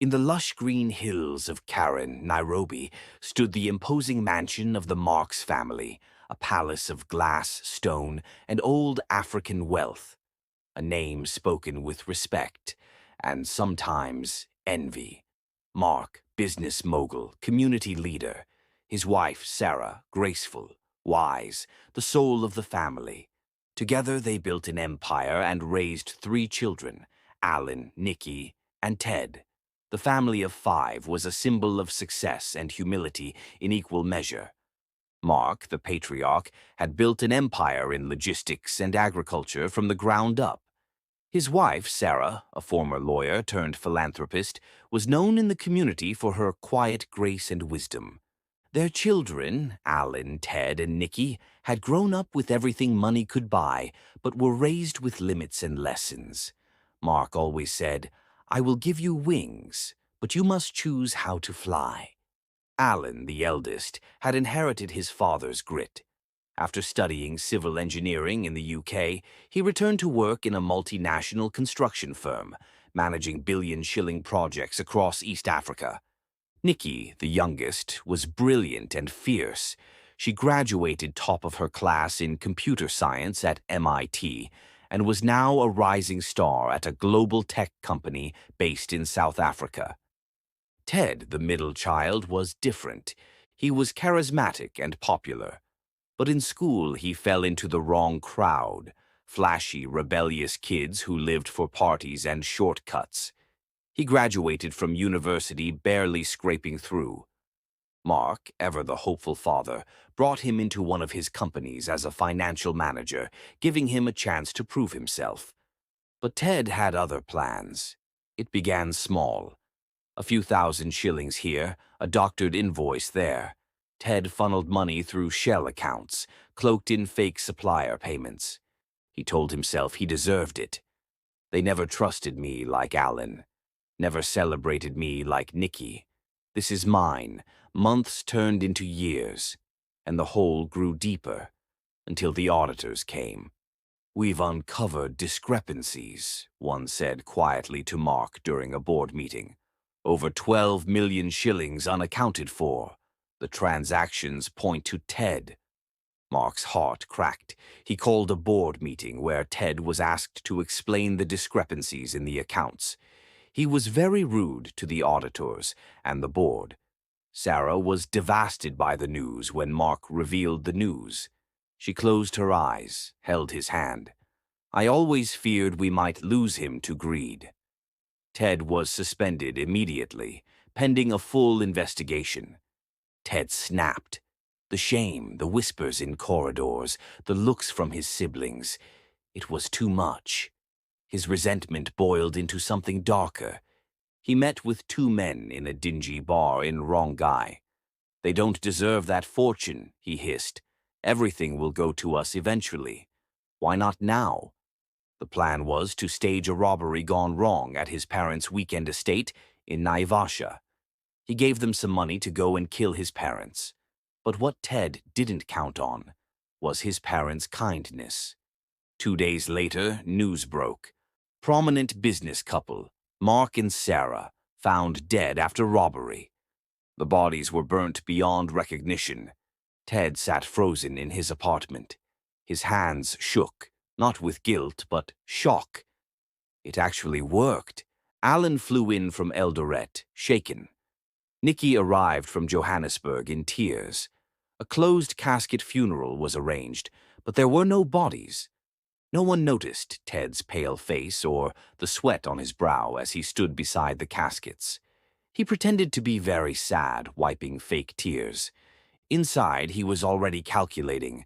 In the lush green hills of Karen, Nairobi, stood the imposing mansion of the Marx family, a palace of glass, stone, and old African wealth, a name spoken with respect and sometimes envy. Mark, business mogul, community leader. His wife, Sarah, graceful, wise, the soul of the family. Together they built an empire and raised three children, Alan, Nikki, and Ted. The family of five was a symbol of success and humility in equal measure. Mark, the patriarch, had built an empire in logistics and agriculture from the ground up. His wife, Sarah, a former lawyer turned philanthropist, was known in the community for her quiet grace and wisdom. Their children, Alan, Ted, and Nikki, had grown up with everything money could buy, but were raised with limits and lessons. Mark always said, "I will give you wings, but you must choose how to fly." Alan, the eldest, had inherited his father's grit. After studying civil engineering in the UK, he returned to work in a multinational construction firm, managing billion-shilling projects across East Africa. Nikki, the youngest, was brilliant and fierce. She graduated top of her class in computer science at MIT and was now a rising star at a global tech company based in South Africa. Ted, the middle child, was different. He was charismatic and popular. But in school, he fell into the wrong crowd, flashy, rebellious kids who lived for parties and shortcuts. He graduated from university barely scraping through. Mark, ever the hopeful father, brought him into one of his companies as a financial manager, giving him a chance to prove himself. But Ted had other plans. It began small. A few thousand shillings here, a doctored invoice there. Ted funneled money through shell accounts, cloaked in fake supplier payments. He told himself he deserved it. They never trusted me like Alan. Never celebrated me like Nikki. This is mine. Months turned into years, and the hole grew deeper until the auditors came. "We've uncovered discrepancies," one said quietly to Mark during a board meeting. "Over 12 million shillings unaccounted for. The transactions point to Ted." Mark's heart cracked. He called a board meeting where Ted was asked to explain the discrepancies in the accounts. He was very rude to the auditors and the board. Sarah was devastated by the news when Mark revealed the news. She closed her eyes, held his hand. "I always feared we might lose him to greed." Ted was suspended immediately, pending a full investigation. Ted snapped. The shame, the whispers in corridors, the looks from his siblings. It was too much. His resentment boiled into something darker. He met with two men in a dingy bar in Rongai. "They don't deserve that fortune," he hissed. "Everything will go to us eventually. Why not now?" The plan was to stage a robbery gone wrong at his parents' weekend estate in Naivasha. He gave them some money to go and kill his parents. But what Ted didn't count on was his parents' kindness. 2 days later, news broke. Prominent business couple, Mark and Sarah, found dead after robbery. The bodies were burnt beyond recognition. Ted sat frozen in his apartment. His hands shook, not with guilt, but shock. It actually worked. Alan flew in from Eldoret, shaken. Nikki arrived from Johannesburg in tears. A closed casket funeral was arranged, but there were no bodies. No one noticed Ted's pale face or the sweat on his brow as he stood beside the caskets. He pretended to be very sad, wiping fake tears. Inside, he was already calculating.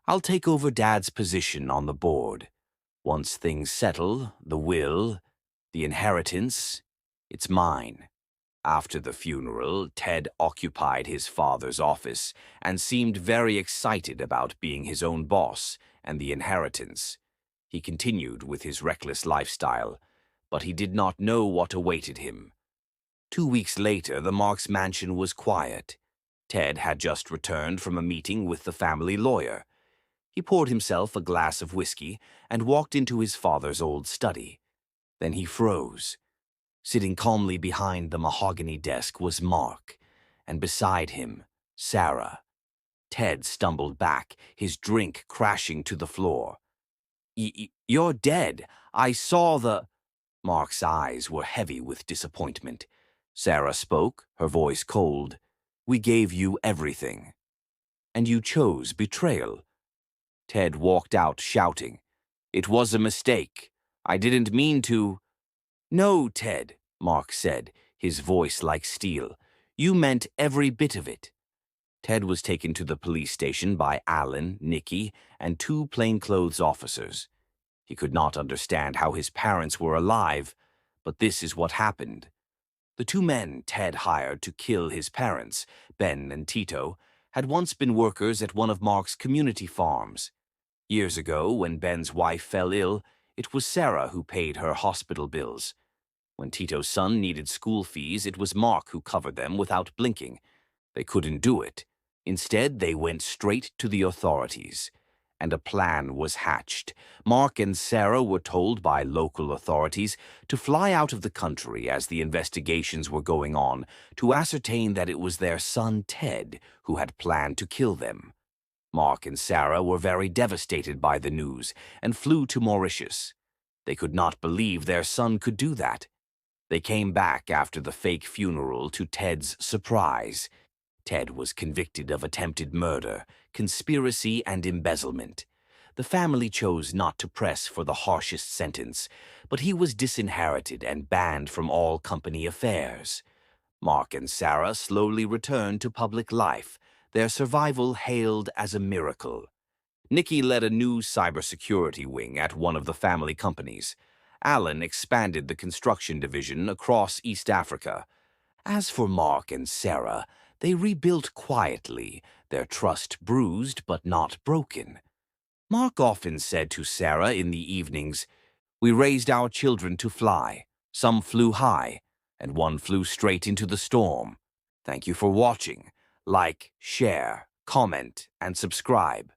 "I'll take over Dad's position on the board. Once things settle, the will, the inheritance, it's mine." After the funeral, Ted occupied his father's office and seemed very excited about being his own boss and the inheritance. He continued with his reckless lifestyle, but he did not know what awaited him. 2 weeks later, the Marks mansion was quiet. Ted had just returned from a meeting with the family lawyer. He poured himself a glass of whiskey and walked into his father's old study. Then he froze. Sitting calmly behind the mahogany desk was Mark, and beside him, Sarah. Ted stumbled back, his drink crashing to the floor. You're dead. I saw the—" Mark's eyes were heavy with disappointment. Sarah spoke, her voice cold. "We gave you everything. And you chose betrayal." Ted walked out shouting, "It was a mistake. I didn't mean to—" "No, Ted," Mark said, his voice like steel. "You meant every bit of it." Ted was taken to the police station by Alan, Nicky, and two plainclothes officers. He could not understand how his parents were alive, but this is what happened. The two men Ted hired to kill his parents, Ben and Tito, had once been workers at one of Mark's community farms. Years ago, when Ben's wife fell ill, it was Sarah who paid her hospital bills. When Tito's son needed school fees, it was Mark who covered them without blinking. They couldn't do it. Instead, they went straight to the authorities. And a plan was hatched. Mark and Sarah were told by local authorities to fly out of the country as the investigations were going on to ascertain that it was their son Ted who had planned to kill them. Mark and Sarah were very devastated by the news and flew to Mauritius. They could not believe their son could do that. They came back after the fake funeral to Ted's surprise. Ted was convicted of attempted murder, conspiracy, and embezzlement. The family chose not to press for the harshest sentence, but he was disinherited and banned from all company affairs. Mark and Sarah slowly returned to public life, their survival hailed as a miracle. Nicky led a new cybersecurity wing at one of the family companies. Alan expanded the construction division across East Africa. As for Mark and Sarah, they rebuilt quietly, their trust bruised but not broken. Mark often said to Sarah in the evenings, "We raised our children to fly. Some flew high, and one flew straight into the storm. Thank you for watching. Like, share, comment, and subscribe.